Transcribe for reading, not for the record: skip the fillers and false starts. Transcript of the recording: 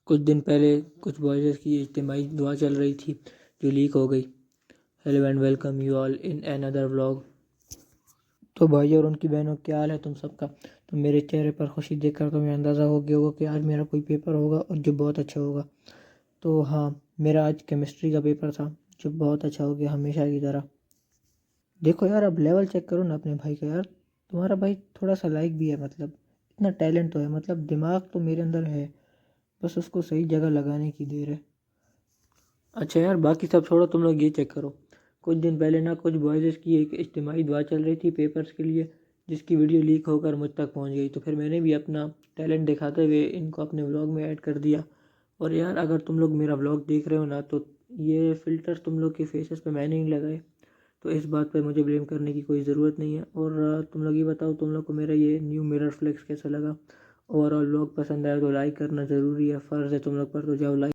کچھ دن پہلے کچھ بوائزز کی اجتماعی دعا چل رہی تھی جو لیک ہو گئی۔ Hello and welcome you all in another vlog۔ تو بھائی اور ان کی بہنوں، کیا حال ہے تم سب کا؟ تو میرے چہرے پر خوشی دیکھ کر تمہیں اندازہ ہو گیا ہوگا کہ آج میرا کوئی پیپر ہوگا اور جو بہت اچھا ہوگا۔ تو ہاں، میرا آج کیمسٹری کا پیپر تھا جو بہت اچھا ہو گیا، ہمیشہ کی طرح۔ دیکھو یار، اب لیول چیک کرو نا اپنے بھائی کا یار۔ تمہارا بھائی تھوڑا سا لائق بھی ہے، مطلب اتنا ٹیلنٹ تو ہے، مطلب دماغ تو میرے اندر ہے، بس اس کو صحیح جگہ لگانے کی دیر ہے۔ اچھا یار، باقی سب چھوڑو، تم لوگ یہ چیک کرو۔ کچھ دن پہلے نا کچھ بوائزز کی ایک اجتماعی دعا چل رہی تھی پیپرز کے لیے، جس کی ویڈیو لیک ہو کر مجھ تک پہنچ گئی۔ تو پھر میں نے بھی اپنا ٹیلنٹ دکھاتے ہوئے ان کو اپنے ولاگ میں ایڈ کر دیا۔ اور یار، اگر تم لوگ میرا ولاگ دیکھ رہے ہو نا، تو یہ فلٹر تم لوگ کے فیسز پہ میں نے نہیں لگائے، تو اس بات پہ مجھے بلیم کرنے کی کوئی ضرورت نہیں ہے۔ اور تم لوگ یہ بتاؤ، تم لوگ کو میرا یہ نیو مرر فلیکس کیسا لگا؟ اوور آل ولاگ پسند آیا تو لائک کرنا ضروری ہے، فرض ہے تم لوگ پر، تو جاؤ لائک